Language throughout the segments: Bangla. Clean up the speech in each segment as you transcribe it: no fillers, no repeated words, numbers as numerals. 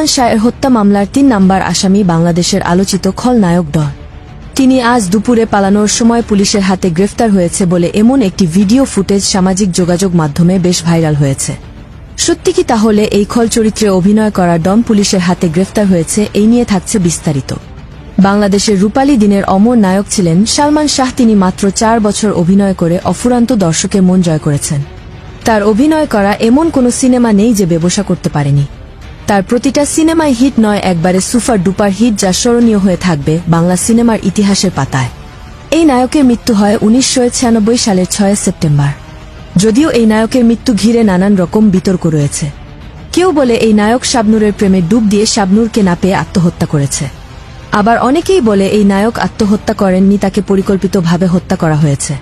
সালমান শাহের হত্যা মামলার ৩ নম্বর আসামি বাংলাদেশের আলোচিত খলনায়ক ডন। তিনি আজ দুপুরে পালানোর সময় পুলিশের হাতে গ্রেফতার হয়েছে বলে এমন একটি ভিডিও ফুটেজ সামাজিক যোগাযোগ মাধ্যমে বেশ ভাইরাল হয়েছে। সত্যি কি তাহলে এই খল চরিত্রে অভিনয় করা ডন পুলিশের হাতে গ্রেফতার হয়েছে? এই নিয়ে থাকছে বিস্তারিত। বাংলাদেশের রূপালী দিনের অমর নায়ক ছিলেন সালমান শাহ। তিনি মাত্র ৪ বছর অভিনয় করে অফুরন্ত দর্শকের মন জয় করেছেন। তার অভিনয় করা এমন কোনো সিনেমা নেই যে ব্যবসা করতে পারেনি। তার প্রতিটা সিনেমায় হিট নয়, একবারে সুপার ডুপার হিট, যা স্মরণীয় হয়ে থাকবে বাংলা সিনেমার ইতিহাসের পাতায়। এই নায়কের মৃত্যু হয় ১৯৯৬ সালের ৬ সেপ্টেম্বর। যদিও এই নায়কের মৃত্যু ঘিরে নানান রকম বিতর্ক রয়েছে। কেউ বলে এই নায়ক শাবনূরের প্রেমে ডুব দিয়ে শাবনূরকে না পেয়ে আত্মহত্যা করেছে। আবার অনেকেই বলে এই নায়ক আত্মহত্যা করেননি, তাকে পরিকল্পিতভাবে হত্যা করা হয়েছে।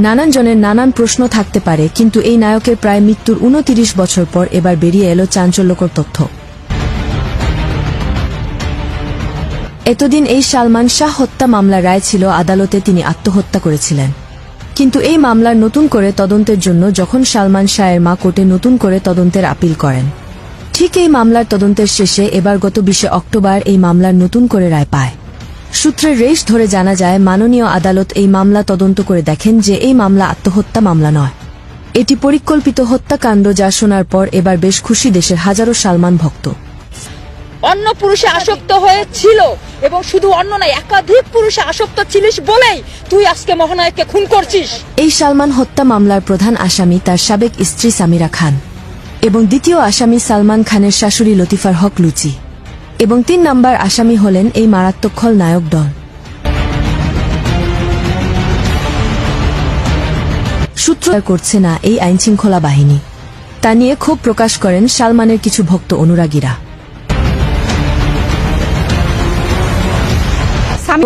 নানান জনের নানান প্রশ্ন থাকতে পারে, কিন্তু এই নায়কের প্রায় মৃত্যুর ২৯ বছর পর এবার বেরিয়ে এলো চাঞ্চল্যকর তথ্য। এতদিন এই সালমান শাহ হত্যা মামলার রায় ছিল আদালতে তিনি আত্মহত্যা করেছিলেন, কিন্তু এই মামলার নতুন করে তদন্তের জন্য যখন সালমান শাহের মা কোর্টে নতুন করে তদন্তের আপিল করেন, ঠিক এই মামলার তদন্তের শেষে এবার গত ২০ অক্টোবর এই মামলার নতুন করে রায় পায়। সূত্রের রেশ ধরে জানা যায়, মাননীয় আদালত এই মামলা তদন্ত করে দেখেন যে এই মামলা আত্মহত্যা মামলা নয়, এটি পরিকল্পিত হত্যাকাণ্ড। যা শোনার পর এবার বেশ খুশি দেশের হাজারো সালমান ভক্ত। অন্য পুরুষে আসক্ত হয়েছিল এবং শুধু অন্য নয়, একাধিক পুরুষে আসক্ত ছিলিস বলেই তুই আজকে মহানায়ককে খুন করছিস। এই সালমান হত্যা মামলার প্রধান আসামি তার সাবেক স্ত্রী সামিরা খান এবং দ্বিতীয় আসামি সালমান খানের শাশুড়ি লতিফার হক লুচি, এবং ৩ নম্বর আসামি হলেন এই মারাত্মক খলনায়ক ডন। সূত্র করছে না এই আইনশৃঙ্খলা বাহিনী, তা নিয়ে ক্ষোভ প্রকাশ করেন সালমানের কিছু ভক্ত অনুরাগীরা।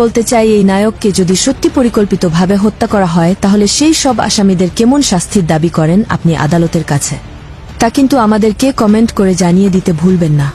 বলতে চাই, এই নায়ককে যদি সত্যি পরিকল্পিতভাবে হত্যা করা হয়, তাহলে সেই সব আসামিদের কেমন শাস্তির দাবি করেন আপনি আদালতের কাছে, তা কিন্তু আমাদেরকে কমেন্ট করে জানিয়ে দিতে ভুলবেন না।